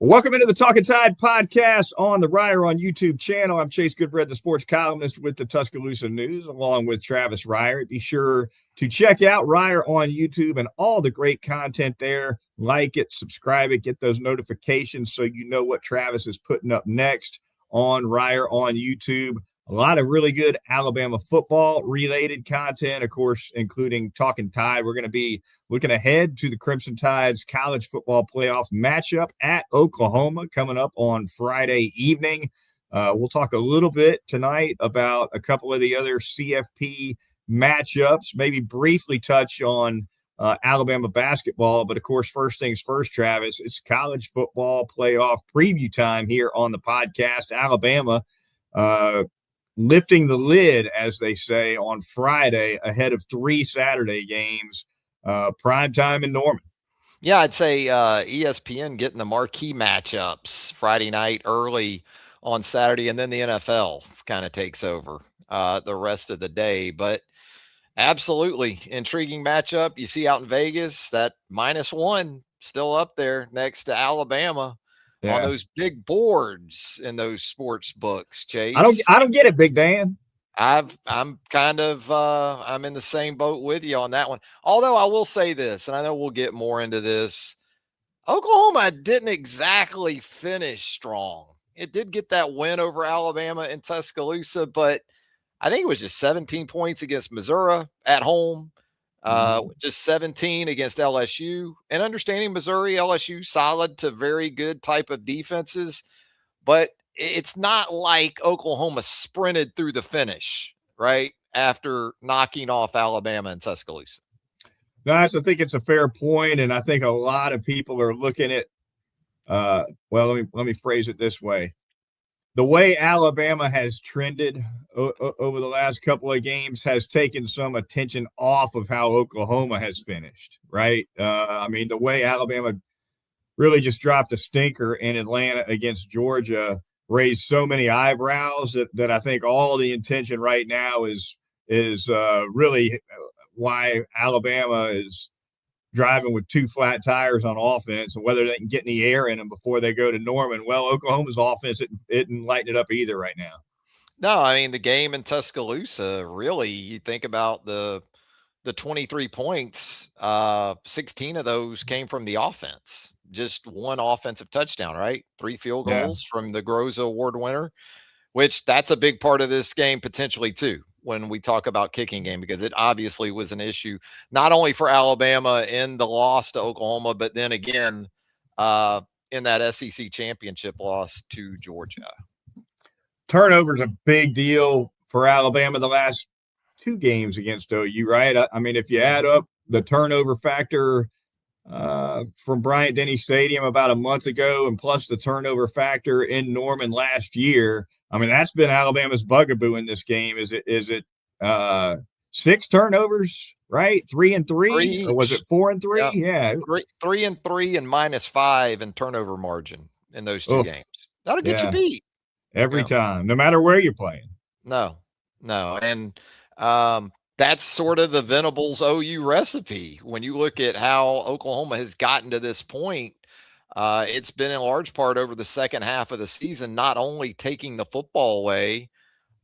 Welcome into the Talkin Tide podcast on the Ryder on YouTube channel. I'm Chase Goodbread, the sports columnist with the Tuscaloosa News, along with Travis Ryder. Be sure to check out Ryder on YouTube and all the great content there. Like it, subscribe it, get those notifications so you know what Travis is putting up next on Ryder on YouTube. A lot of really good Alabama football related content, of course, including Talkin Tide. We're going to be looking ahead to the Crimson Tide's college football playoff matchup at Oklahoma coming up on Friday evening. We'll talk a little bit tonight about a couple of the other CFP matchups, maybe briefly touch on Alabama basketball. But, of course, first things first, Travis, it's college football playoff preview time here on the podcast. Alabama lifting the lid, as they say, on Friday ahead of 3 Saturday games, prime time in Norman. Yeah, I'd say ESPN getting the marquee matchups Friday night early on Saturday, and then the NFL kind of takes over the rest of the day. But absolutely intriguing matchup. You see out in Vegas, that -1 still up there next to Alabama. Yeah. On those big boards in those sports books, Chase. I don't get it, Big Dan. I'm kind of I'm in the same boat with you on that one. Although I will say this, and I know we'll get more into this. Oklahoma didn't exactly finish strong. It did get that win over Alabama in Tuscaloosa, but I think it was just 17 points against Missouri at home. Just 17 against LSU, and understanding Missouri, LSU, solid to very good type of defenses, but it's not like Oklahoma sprinted through the finish, right, after knocking off Alabama and Tuscaloosa. No, I think it's a fair point, and I think a lot of people are looking at, let me phrase it this way. The way Alabama has trended over the last couple of games has taken some attention off of how Oklahoma has finished, right? The way Alabama really just dropped a stinker in Atlanta against Georgia raised so many eyebrows that I think all the attention right now is really why Alabama is driving with 2 flat tires on offense and whether they can get any air in them before they go to Norman. Well, Oklahoma's offense isn't lighting it up either right now. No, I mean, the game in Tuscaloosa, really, you think about the 23 points, 16 of those came from the offense. Just 1 offensive touchdown, right? 3 field goals from the Groza Award winner, which that's a big part of this game potentially too, when we talk about kicking game, because it obviously was an issue, not only for Alabama in the loss to Oklahoma, but then again in that SEC championship loss to Georgia. Turnover's a big deal for Alabama the last 2 games against OU, right? I mean, if you add up the turnover factor from Bryant-Denny Stadium about a month ago and plus the turnover factor in Norman last year, I mean, that's been Alabama's bugaboo in this game. Is it 6 turnovers, right? 3 and 3, or was it 4 and 3? Yeah. 3 and 3 and -5 in turnover margin in those 2 games. That'll get you beat. Every time, no matter where you're playing. No. And that's sort of the Venables OU recipe. When you look at how Oklahoma has gotten to this point, it's been in large part over the second half of the season, not only taking the football away,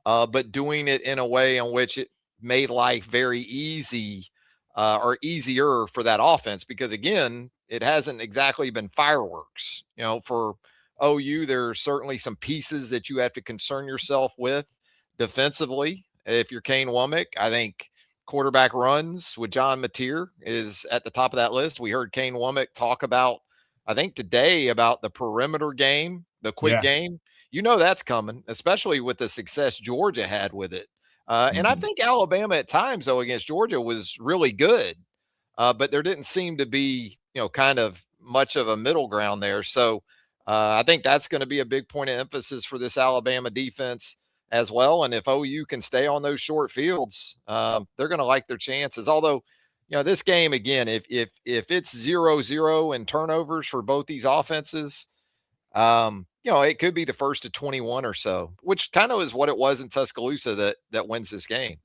but doing it in a way in which it made life very easy or easier for that offense. Because, again, it hasn't exactly been fireworks. For OU, there are certainly some pieces that you have to concern yourself with defensively. If you're Kane Womack, I think quarterback runs with John Mateer is at the top of that list. We heard Kane Womack talk about, I think today, about the perimeter game, the quick game. That's coming, especially with the success Georgia had with it. And I think Alabama at times, though, against Georgia was really good. But there didn't seem to be, kind of much of a middle ground there. So I think that's going to be a big point of emphasis for this Alabama defense as well. And if OU can stay on those short fields, they're going to like their chances. Although, this game, again, if it's 0-0 in turnovers for both these offenses, it could be the first to 21 or so, which kind of is what it was in Tuscaloosa that wins this game.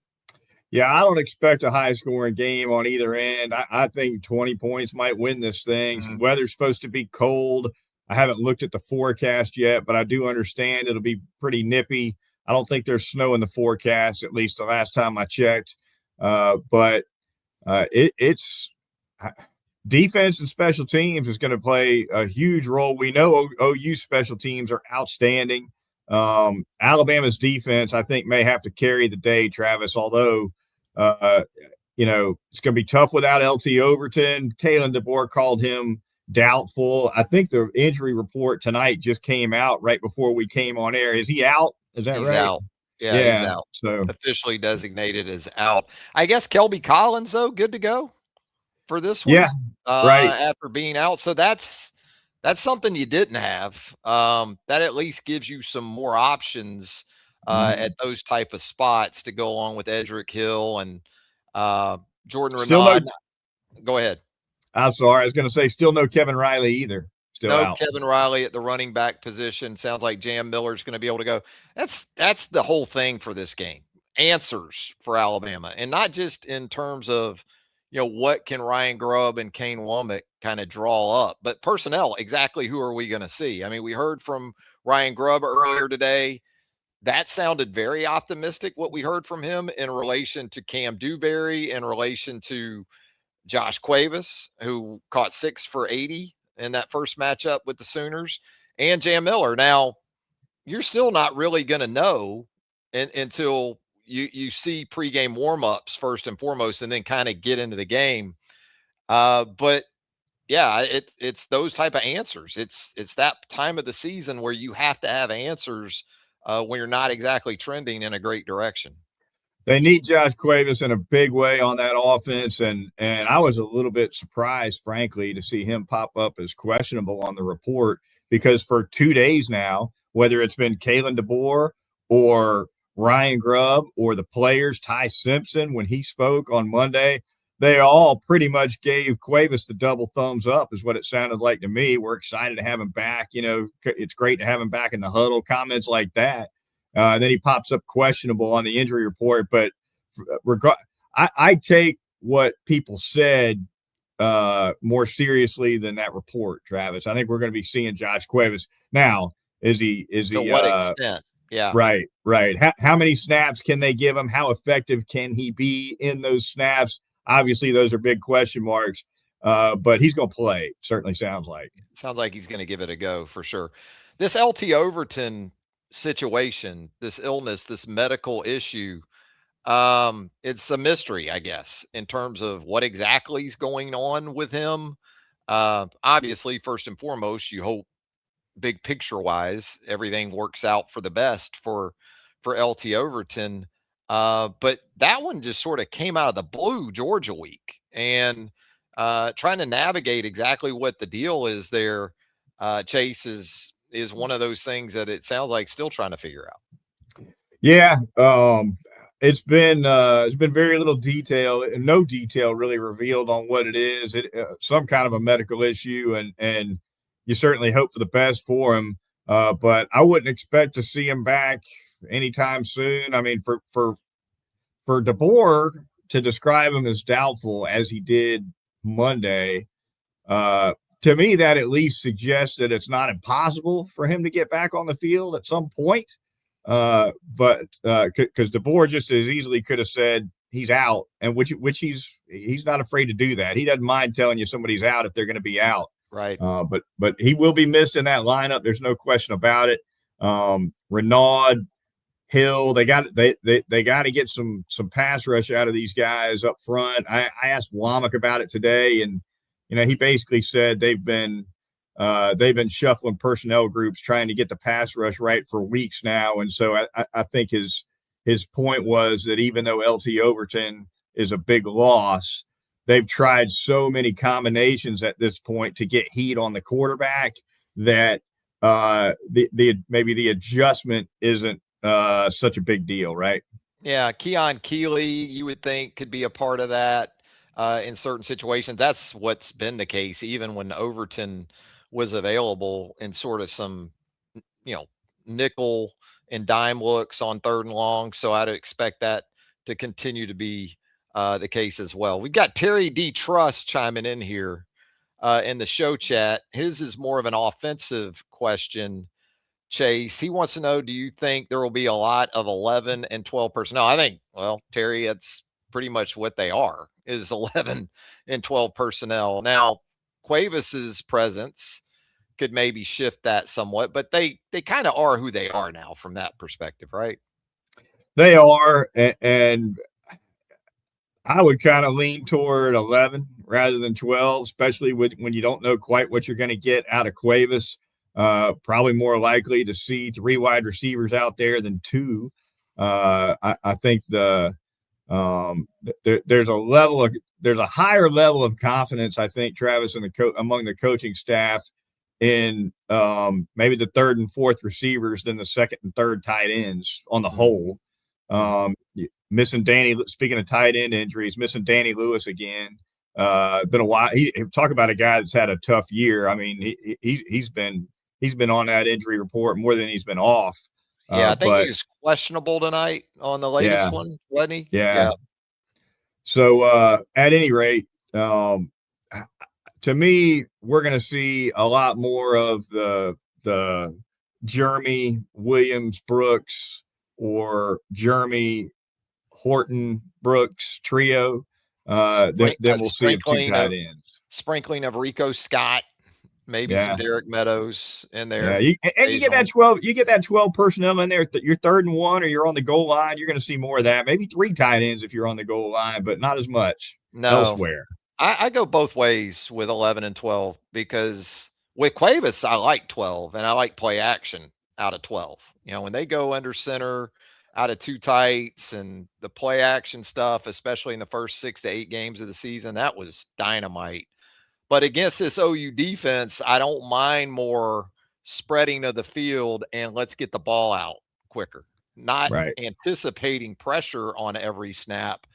Yeah, I don't expect a high-scoring game on either end. I think 20 points might win this thing. Weather's supposed to be cold. I haven't looked at the forecast yet, but I do understand it'll be pretty nippy. I don't think there's snow in the forecast, at least the last time I checked. But it's defense and special teams is going to play a huge role. We know OU special teams are outstanding. Alabama's defense, I think, may have to carry the day, Travis, although, it's going to be tough without LT Overton. Kalen DeBoer called him doubtful. I think the injury report tonight just came out right before we came on air. Is he out? Is that He's right? out. Yeah, he's Yeah. out. So Officially designated as out. I guess Kelby Collins, though, good to go for this one. yeah, right. After being out. So that's something you didn't have. That at least gives you some more options at those type of spots to go along with Edric Hill and Jordan Still Renaud. no. Go ahead. I'm sorry. I was going to say still no Kevin Riley either. Still No out. Kevin Riley at the running back position. Sounds like Jam Miller's going to be able to go. That's the whole thing for this game. Answers for Alabama, and not just in terms of what can Ryan Grubb and Kane Womack kind of draw up, but personnel. Exactly who are we going to see? I mean, we heard from Ryan Grubb earlier today. That sounded very optimistic. What we heard from him in relation to Cam Dewberry, in relation to Josh Cuevas, who caught 6 for 80 in that first matchup with the Sooners, and Jam Miller. Now, you're still not really going to know until you see pregame warmups first and foremost, and then kind of get into the game. But yeah, it's those type of answers. It's that time of the season where you have to have answers when you're not exactly trending in a great direction. They need Josh Cuevas in a big way on that offense, and I was a little bit surprised, frankly, to see him pop up as questionable on the report, because for 2 days now, whether it's been Kalen DeBoer or Ryan Grubb or the players, Ty Simpson, when he spoke on Monday, they all pretty much gave Cuevas the double thumbs up, is what it sounded like to me. We're excited to have him back. It's great to have him back in the huddle, comments like that. And then he pops up questionable on the injury report. But I take what people said more seriously than that report, Travis. I think we're going to be seeing Josh Cuevas. Now, is he to what extent? Yeah. Right. How many snaps can they give him? How effective can he be in those snaps? Obviously, those are big question marks. But he's going to play. Certainly sounds like. Sounds like he's going to give it a go for sure. This LT Overton situation, this illness, this medical issue, it's a mystery, I guess, in terms of what exactly is going on with him. Obviously, first and foremost, you hope big picture wise everything works out for the best for LT Overton. But that one just sort of came out of the blue Georgia week, and trying to navigate exactly what the deal is there, Chase, is one of those things that it sounds like still trying to figure out. Yeah, it's been very little detail, and no detail really revealed on what it is. Some kind of a medical issue, and you certainly hope for the best for him. But I wouldn't expect to see him back anytime soon. I mean, for DeBoer to describe him as doubtful as he did Monday, to me, that at least suggests that it's not impossible for him to get back on the field at some point. But because DeBoer just as easily could have said he's out, and which he's not afraid to do that. He doesn't mind telling you somebody's out if they're going to be out. Right. But he will be missed in that lineup. There's no question about it. Renaud, Hill, they got to get some pass rush out of these guys up front. I asked Womack about it today, and he basically said they've been shuffling personnel groups trying to get the pass rush right for weeks now. And so I think his point was that even though LT Overton is a big loss, they've tried so many combinations at this point to get heat on the quarterback that maybe the adjustment isn't such a big deal, right? Yeah, Keon Keeley, you would think, could be a part of that in certain situations. That's what's been the case, even when Overton was available in sort of some, nickel and dime looks on 3rd and long. So I'd expect that to continue to be the case as well. We've got Terry D. Truss chiming in here. in the show chat. His is more of an offensive question, Chase. He wants to know, do you think there will be a lot of 11 and 12 personnel? I think, well, Terry, that's pretty much what they are, is 11 and 12 personnel. Now, Cuevas's presence could maybe shift that somewhat, but they kind of are who they are now from that perspective, right? They are, and I would kind of lean toward 11 rather than 12, especially when you don't know quite what you're going to get out of Cuevas. Probably more likely to see 3 wide receivers out there than 2. I think there's a higher level of confidence, I think, Travis, and among the coaching staff in maybe the 3rd and 4th receivers than the 2nd and 3rd tight ends on the whole. Missing Danny, speaking of tight end injuries, missing Danny Lewis again. Been a while. Talk about a guy that's had a tough year. I mean, he's been on that injury report more than he's been off. Yeah, I think he was questionable tonight on the latest one, wasn't he? Yeah. So at any rate, to me, we're going to see a lot more of the Jeremy Williams Brooks or Jeremy Horton Brooks trio. Then we'll see 2 tight ends. Sprinkling of Rico Scott, maybe some Derek Meadows in there. Yeah, you get that 12. You get that 12 personnel in there. You're 3rd and 1, or you're on the goal line. You're going to see more of that. Maybe 3 tight ends if you're on the goal line, but not as much elsewhere. I go both ways with 11 and 12 because with Cuevas, I like 12 and I like play action out of 12. You know, when they go under center out of 2 tights and the play action stuff, especially in the first 6 to 8 games of the season, that was dynamite. But against this OU defense, I don't mind more spreading of the field and let's get the ball out quicker. Not anticipating pressure on every snap,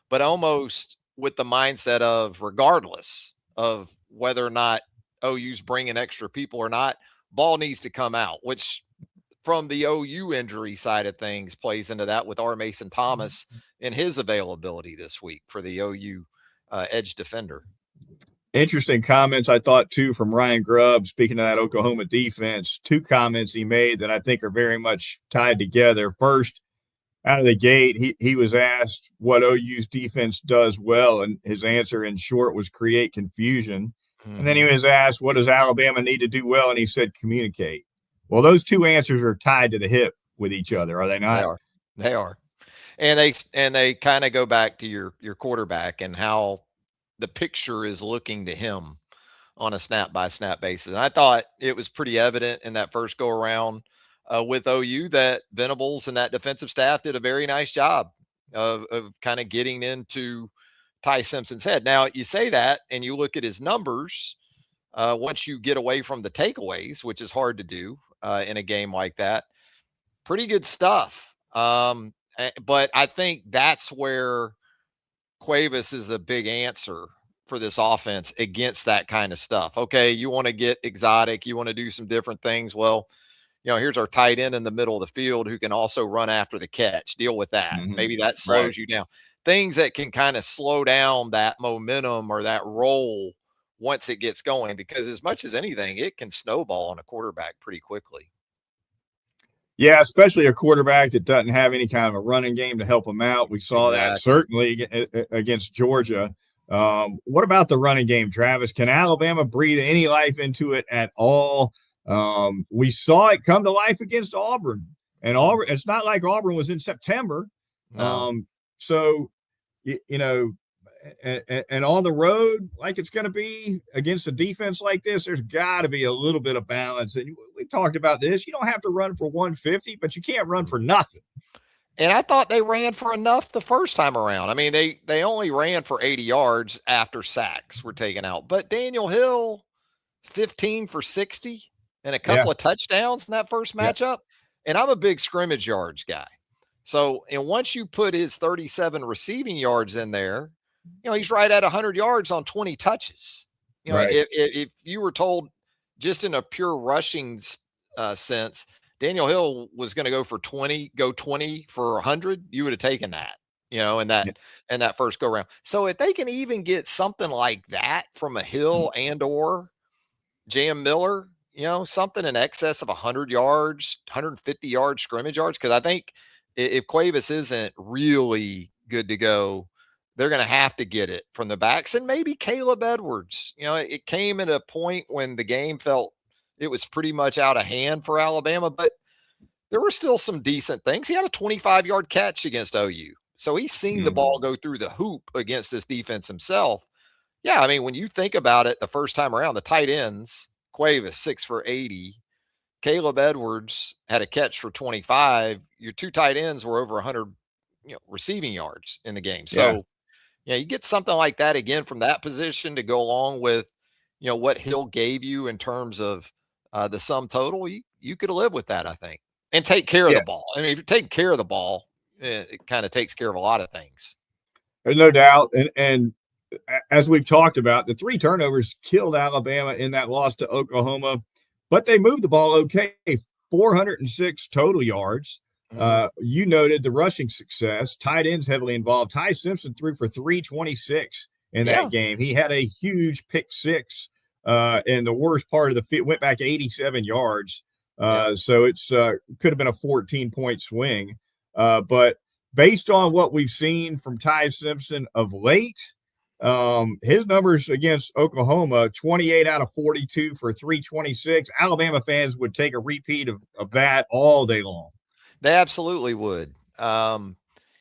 but almost with the mindset of regardless of whether or not OU's bringing extra people or not, ball needs to come out, which from the OU injury side of things plays into that with R. Mason Thomas and his availability this week for the OU edge defender. Interesting comments, I thought, too, from Ryan Grubb, speaking of that Oklahoma defense. 2 comments he made that I think are very much tied together. First, out of the gate, he was asked what OU's defense does well, and his answer in short was create confusion. And then he was asked, what does Alabama need to do well? And he said, communicate. Well, those 2 answers are tied to the hip with each other, are they not? They are. And they kind of go back to your quarterback and how the picture is looking to him on a snap by snap basis. And I thought it was pretty evident in that first go around with OU that Venables and that defensive staff did a very nice job of kind of getting into Ty Simpson's head. Now you say that and you look at his numbers once you get away from the takeaways, which is hard to do in a game like that. Pretty good stuff. But I think that's where Cuevas is a big answer for this offense against that kind of stuff. Okay, you want to get exotic, you want to do some different things. Well, you know, here's our tight end in the middle of the field who can also run after the catch. Deal with that. Maybe that slows you down. Things that can kind of slow down that momentum or that roll once it gets going, because as much as anything, it can snowball on a quarterback pretty quickly. Yeah, especially a quarterback that doesn't have any kind of a running game to help him out. We saw that certainly against Georgia. What about the running game, Travis? Can Alabama breathe any life into it at all? We saw it come to life against Auburn. And Auburn, it's not like Auburn was in September. No. So, you know, and on the road, like it's going to be against a defense like this, there's got to be a little bit of balance. And we talked about this. You don't have to run for 150, but you can't run for nothing. And I thought they ran for enough the first time around. I mean, they only ran for 80 yards after sacks were taken out. But Daniel Hill, 15 for 60 and a couple of touchdowns in that first matchup. And I'm a big scrimmage yards guy. So, and once you put his 37 receiving yards in there, you know, he's right at 100 yards on 20 touches. You know, if you were told just in a pure rushing sense, Daniel Hill was going to go 20 for 100, you would have taken that. in that first go round. So if they can even get something like that from a Hill and or Jam Miller, something in excess of 100 yards, 150 yards scrimmage yards, because I think if Cuevas isn't really good to go, they're going to have to get it from the backs, and maybe Caleb Edwards. It came at a point when the game felt it was pretty much out of hand for Alabama, but there were still some decent things. He had a 25-yard catch against OU. So he's seen the ball go through the hoop against this defense himself. Yeah, I mean, when you think about it the first time around, the tight ends, Cuevas, 6 for 80. Caleb Edwards had a catch for 25. Your two tight ends were over 100 receiving yards in the game. So, you get something like that again from that position to go along with, what Hill gave you in terms of the sum total. You could live with that, I think, and take care of the ball. I mean, if you're taking care of the ball, it kind of takes care of a lot of things. There's no doubt. And as we've talked about, the 3 turnovers killed Alabama in that loss to Oklahoma, but they moved the ball okay. 406 total yards. You noted the rushing success. Tight ends heavily involved. Ty Simpson threw for 326 in that game. He had a huge pick 6 in the worst part of the field, went back 87 yards. So it's could have been a 14-point swing. But based on what we've seen from Ty Simpson of late, his numbers against Oklahoma, 28 out of 42 for 326. Alabama fans would take a repeat of that all day long. They absolutely would. And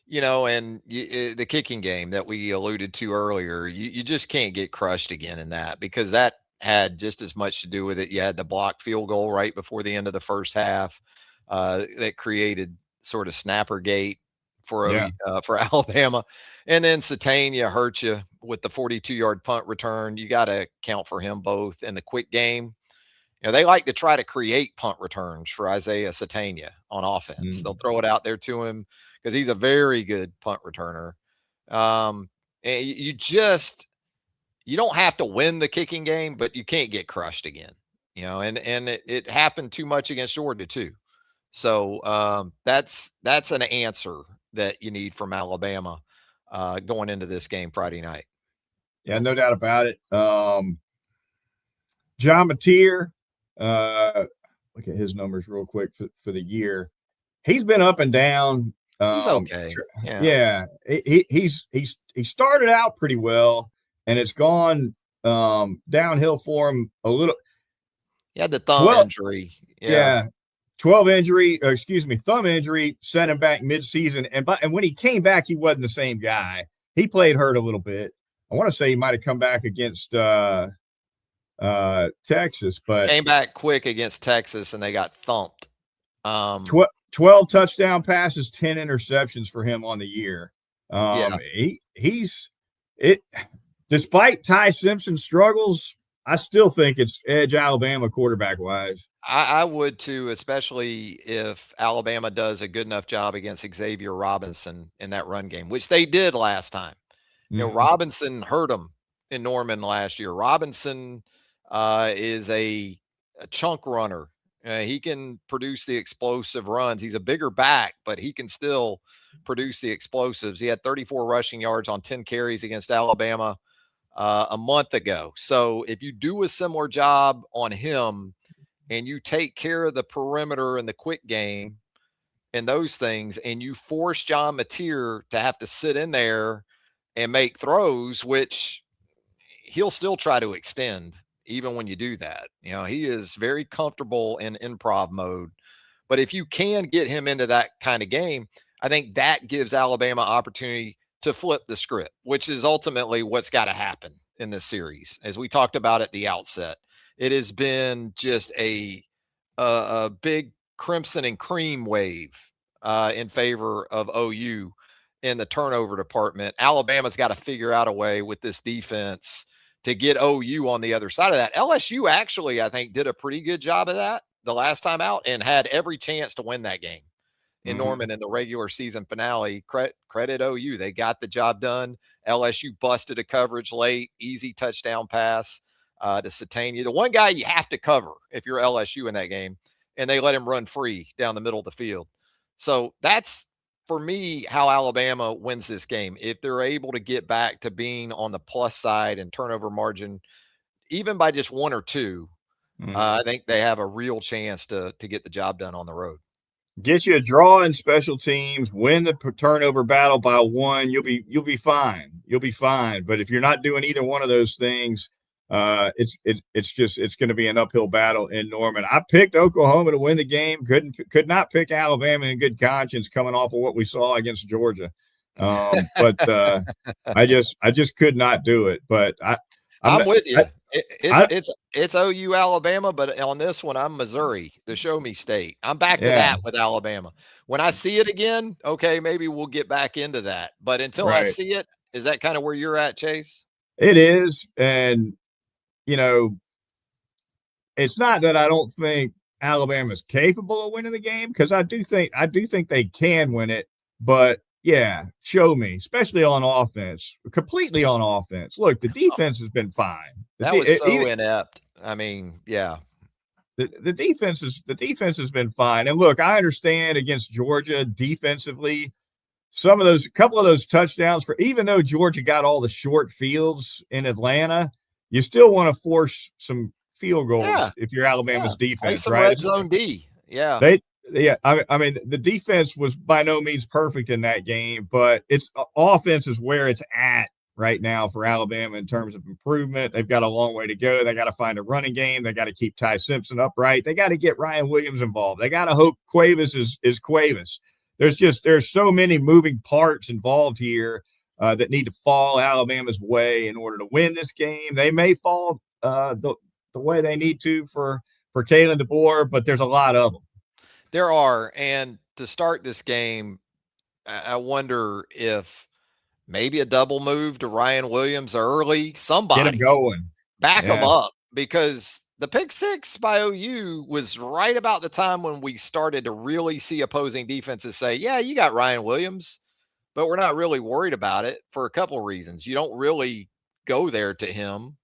the kicking game that we alluded to earlier, you just can't get crushed again in that, because that had just as much to do with it. You had the blocked field goal right before the end of the first half that created sort of snapper gate for Alabama. And then Satania hurt you with the 42-yard punt return. You got to count for him both in the quick game. They like to try to create punt returns for Isaiah Satania on offense. They'll throw it out there to him because he's a very good punt returner. And you don't have to win the kicking game, but you can't get crushed again. And it happened too much against Georgia too. So that's an answer that you need from Alabama going into this game Friday night. Yeah, no doubt about it. John Mateer, look at his numbers real quick for the year. He's been up and down. He's okay. He started out pretty well, and it's gone downhill for him a little. He had the thumb injury. Thumb injury sent him back midseason. And when he came back, he wasn't the same guy. He played hurt a little bit. I want to say he might have come back against Texas, but came back quick against Texas and they got thumped. 12 touchdown passes, 10 interceptions for him on the year. Despite Ty Simpson's struggles, I still think it's edge Alabama quarterback wise. I would too, especially if Alabama does a good enough job against Xavier Robinson in that run game, which they did last time. Robinson hurt him in Norman last year. Robinson is a chunk runner. He can produce the explosive runs. He's a bigger back, but he can still produce the explosives. He had 34 rushing yards on 10 carries against Alabama a month ago. So if you do a similar job on him and you take care of the perimeter and the quick game and those things, and you force John Mateer to have to sit in there and make throws, which he'll still try to extend even when you do that. He is very comfortable in improv mode. But if you can get him into that kind of game, I think that gives Alabama opportunity to flip the script, which is ultimately what's got to happen in this series. As we talked about at the outset, it has been just a big crimson and cream wave in favor of OU in the turnover department. Alabama's got to figure out a way with this defense to get OU on the other side of that. LSU actually, I think, did a pretty good job of that the last time out and had every chance to win that game in Norman in the regular season finale. Credit OU. They got the job done. LSU busted a coverage late, easy touchdown pass to Satania. The one guy you have to cover if you're LSU in that game, and they let him run free down the middle of the field. So that's for me, how Alabama wins this game, if they're able to get back to being on the plus side and turnover margin, even by just 1 or 2, I think they have a real chance to get the job done on the road. Get you a draw in special teams, win the turnover battle by 1, you'll be fine. You'll be fine. But if you're not doing either one of those things, it's going to be an uphill battle in Norman. I picked Oklahoma to win the game. Could not pick Alabama in good conscience coming off of what we saw against Georgia. But I just could not do it. But I'm with you. It's OU Alabama, but on this one, I'm Missouri, the show me state. I'm back to that with Alabama. When I see it again, okay, maybe we'll get back into that. But until I see it, is that kind of where you're at, Chase? It is. And, it's not that I don't think Alabama's capable of winning the game, because I do think they can win it. But yeah, show me, especially on offense, completely on offense. Look, the defense has been fine. That was so inept. I mean, yeah. The defense has been fine. And look, I understand against Georgia defensively, a couple of those touchdowns, for even though Georgia got all the short fields in Atlanta, you still want to force some field goals if you're Alabama's defense, some right? Red zone D. Yeah. I mean, the defense was by no means perfect in that game, but it's offense is where it's at right now for Alabama in terms of improvement. They've got a long way to go. They got to find a running game. They got to keep Ty Simpson upright. They got to get Ryan Williams involved. They got to hope Cuevas is Cuevas. There's so many moving parts involved here that need to fall Alabama's way in order to win this game. They may fall the way they need to for Kalen DeBoer, but there's a lot of them. There are. And to start this game, I wonder if maybe a double move to Ryan Williams early, somebody get him going, back him up, because the pick 6 by OU was right about the time when we started to really see opposing defenses say, yeah, you got Ryan Williams, but we're not really worried about it for a couple of reasons. You don't really go there to him,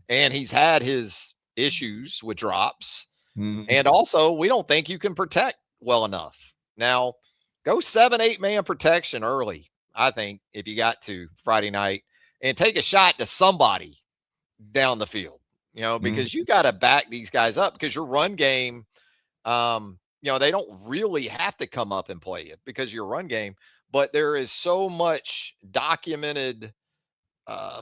and he's had his issues with drops. And also, we don't think you can protect well enough. Now, go 7-8 man protection early, I think, if you got to Friday night, and take a shot to somebody down the field, because you got to back these guys up, because your run game, they don't really have to come up and play it because your run game, but there is so much documented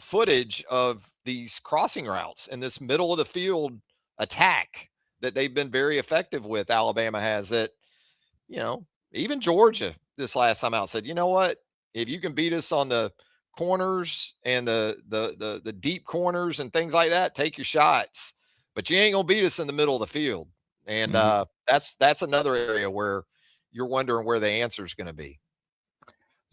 footage of these crossing routes and this middle of the field attack that they've been very effective with. Alabama has that, even Georgia this last time out said, you know what, if you can beat us on the corners and the deep corners and things like that, take your shots, but you ain't gonna beat us in the middle of the field. And that's another area where you're wondering where the answer is going to be.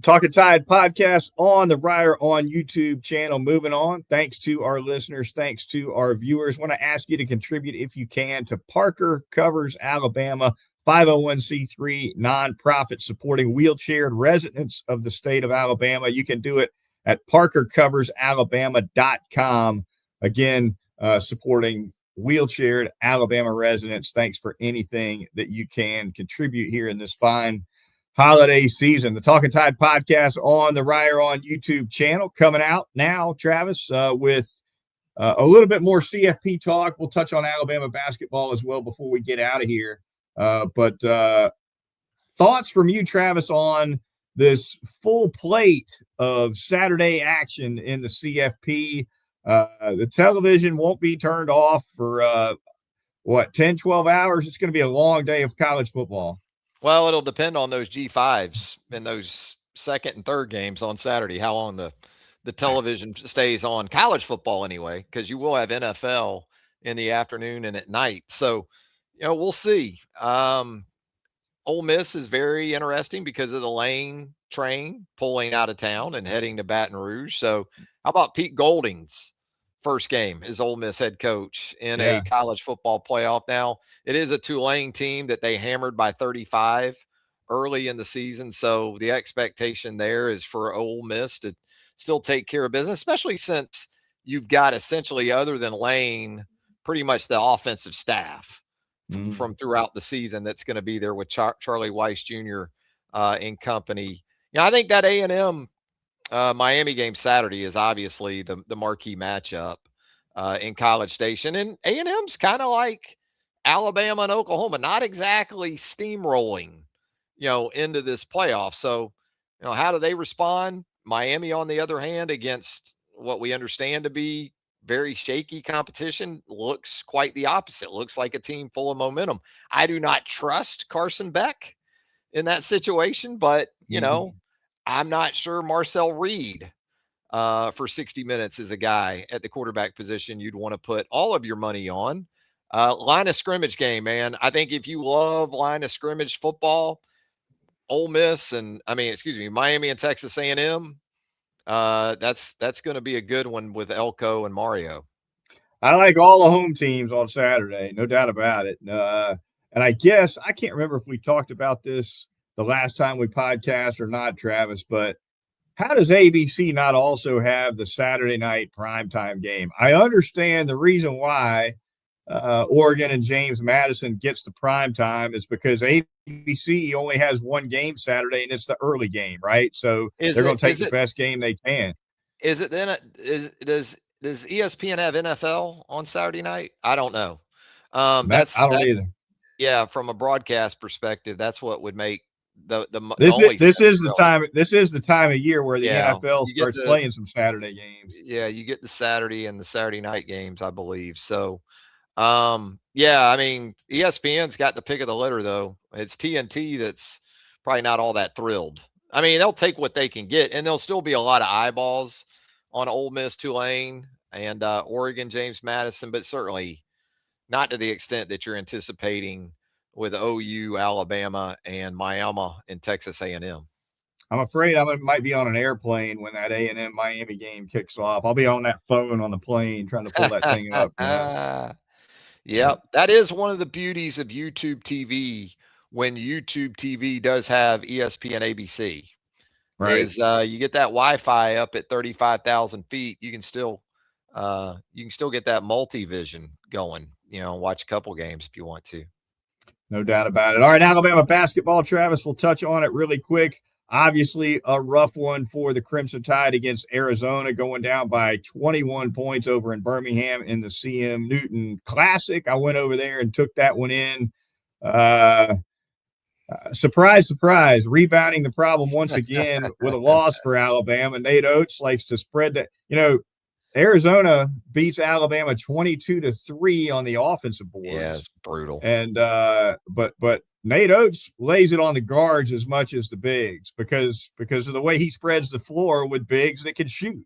Talkin Tide podcast on the Ryder on YouTube channel. Moving on. Thanks to our listeners. Thanks to our viewers. Want to ask you to contribute, if you can, to Parker Covers Alabama, 501c3 nonprofit supporting wheelchaired residents of the state of Alabama. You can do it at parkercoversalabama.com. Again, supporting wheelchaired Alabama residents. Thanks for anything that you can contribute here in this fine holiday season. The Talkin Tide podcast on the Ryder on YouTube channel coming out now, Travis, with a little bit more CFP talk. We'll touch on Alabama basketball as well before we get out of here. But thoughts from you, Travis, on this full plate of Saturday action in the CFP. The television won't be turned off for 10, 12 hours. It's going to be a long day of college football. Well, it'll depend on those G5s in those second and third games on Saturday, how long the television stays on, college football anyway, because you will have NFL in the afternoon and at night. So, we'll see. Ole Miss is very interesting because of the Lane train pulling out of town and heading to Baton Rouge. So how about Pete Golding's first game as Ole Miss head coach in a college football playoff? Now, it is a Tulane team that they hammered by 35 early in the season. So the expectation there is for Ole Miss to still take care of business, especially since you've got essentially, other than Lane, pretty much the offensive staff from throughout the season that's going to be there with Charlie Weiss Jr. in company. I think that A&M Miami game Saturday is obviously the marquee matchup in College Station, and A&M's kind of like Alabama and Oklahoma, not exactly steamrolling, into this playoff. So, how do they respond? Miami, on the other hand, against what we understand to be very shaky competition, looks quite the opposite. Looks like a team full of momentum. I do not trust Carson Beck in that situation, but I'm not sure Marcel Reed for 60 minutes is a guy at the quarterback position you'd want to put all of your money on. Line of scrimmage game, man. I think if you love line of scrimmage football, Miami and Texas A&M, that's going to be a good one with Elko and Mario. I like all the home teams on Saturday, no doubt about it. And I guess I can't remember if we talked about this the last time we podcast or not, Travis, but how does ABC not also have the Saturday night primetime game? I understand the reason why Oregon and James Madison gets the primetime is because ABC only has one game Saturday, and it's the early game, right? So they're going to take the best game they can. Is it then? Does ESPN have NFL on Saturday night? I don't know. I don't either. Yeah, from a broadcast perspective, that's what would make this is the time of year where the NFL starts playing some Saturday games. Yeah, you get the Saturday and the Saturday night games, I believe. So, ESPN's got the pick of the litter, though. It's TNT that's probably not all that thrilled. I mean, they'll take what they can get, and there'll still be a lot of eyeballs on Ole Miss, Tulane, and Oregon, James Madison, but certainly not to the extent that you're anticipating with OU, Alabama, and Miami and Texas A&M. I'm afraid I might be on an airplane when that A&M Miami game kicks off. I'll be on that phone on the plane trying to pull that thing up. Yep. That is one of the beauties of YouTube TV when YouTube TV does have ESPN ABC. Right. Is you get that Wi-Fi up at 35,000 feet, you can still get that multi-vision going, watch a couple games if you want to. No doubt about it. All right, Alabama basketball, Travis, we'll touch on it really quick. Obviously, a rough one for the Crimson Tide against Arizona, going down by 21 points over in Birmingham in the CM Newton Classic. I went over there and took that one in. Surprise, surprise, rebounding the problem once again with a loss for Alabama. Nate Oates likes to spread that. Arizona beats Alabama 22-3 on the offensive boards. Yeah, it's brutal. And but Nate Oates lays it on the guards as much as the bigs because of the way he spreads the floor with bigs that can shoot.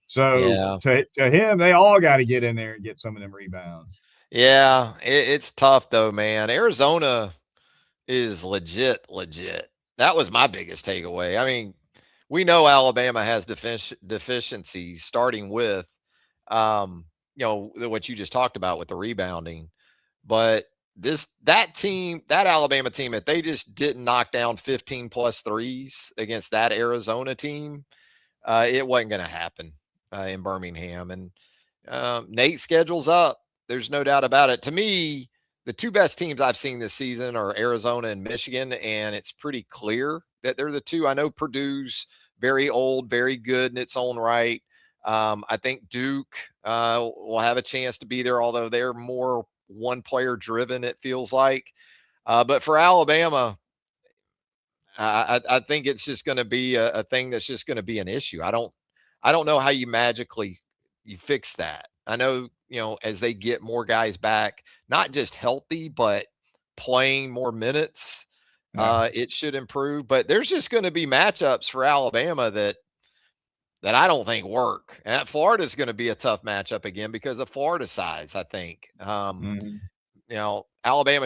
So to him, they all got to get in there and get some of them rebounds. Yeah, it's tough though, man. Arizona is legit. That was my biggest takeaway. I mean, we know Alabama has deficiencies, starting with, what you just talked about with the rebounding. But that Alabama team, if they just didn't knock down 15 plus threes against that Arizona team, it wasn't going to happen in Birmingham. And Nate schedules up. There's no doubt about it. To me, the two best teams I've seen this season are Arizona and Michigan, and it's pretty clear that they're the two. I know Purdue's very old, very good in its own right. I think Duke will have a chance to be there, although they're more one-player driven, it feels like. But for Alabama, I think it's just going to be a thing that's just going to be an issue. I don't know how you magically fix that. I know, as they get more guys back, not just healthy, but playing more minutes, it should improve. But there's just going to be matchups for Alabama that I don't think work. And Florida is going to be a tough matchup again because of Florida size, I think. Alabama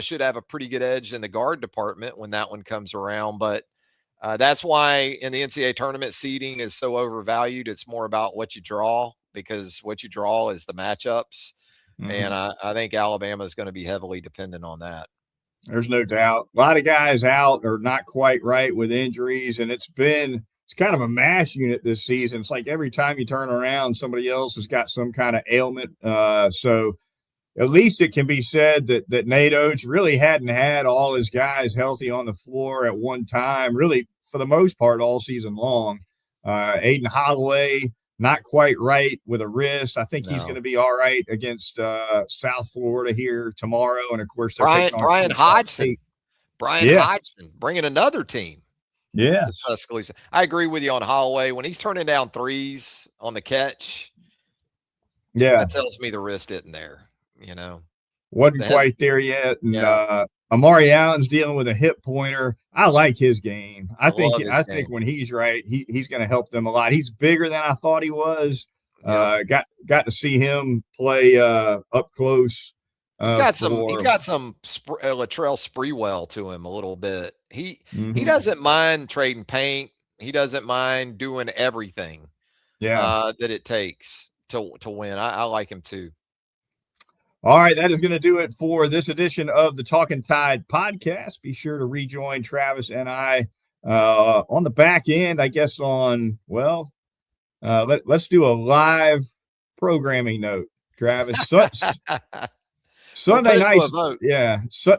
should have a pretty good edge in the guard department when that one comes around. But that's why in the NCAA tournament, seeding is so overvalued. It's more about what you draw, because what you draw is the matchups. And I think Alabama is going to be heavily dependent on that. There's no doubt. A lot of guys out or not quite right with injuries, and it's kind of a mass unit this season. It's like every time you turn around, somebody else has got some kind of ailment. So at least it can be said that Nate Oates really hadn't had all his guys healthy on the floor at one time, really for the most part all season long. Aiden Holloway, not quite right with a wrist. I think he's going to be all right against South Florida here tomorrow. And of course, they're Brian Hodgson. Brian Hodgson bringing another team. Yeah. Tuscaloosa. I agree with you on Holloway. When he's turning down threes on the catch, that tells me the wrist isn't there. Wasn't quite there yet. And Amari Allen's dealing with a hip pointer. I like his game. I think when he's right, he's going to help them a lot. He's bigger than I thought he was. Got to see him play up close. He's got some Latrell Sprewell to him a little bit. He doesn't mind trading paint. He doesn't mind doing everything that it takes to win. I like him too. All right, that is going to do it for this edition of the Talkin Tide podcast. Be sure to rejoin Travis and I on the back end, I guess let's do a live programming note, Travis. Sunday nights,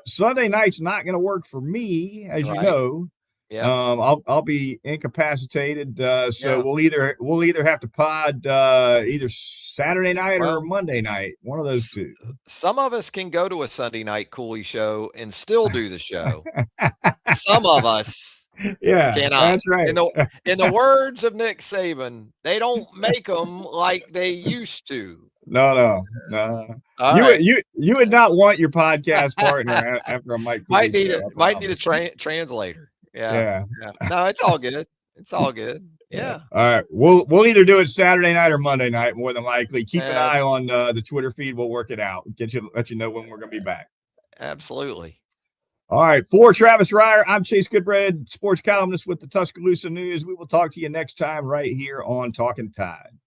Sunday night's not going to work for me, as you know. Yeah. I'll be incapacitated, so we'll either have to pod either Saturday night or Monday night, one of those two. Some of us can go to a Sunday night Cooley show and still do the show. Some of us cannot. That's right. In the words of Nick Saban, they don't make them like they used to. No. You would not want your podcast partner after a Mike Cooley might need a translator. Yeah. No, it's all good. It's all good. Yeah. All right. We'll either do it Saturday night or Monday night, more than likely. Keep an eye on the Twitter feed. We'll work it out. Let you know when we're going to be back. Absolutely. All right. For Travis Reier, I'm Chase Goodbread, sports columnist with the Tuscaloosa News. We will talk to you next time right here on Talkin Tide.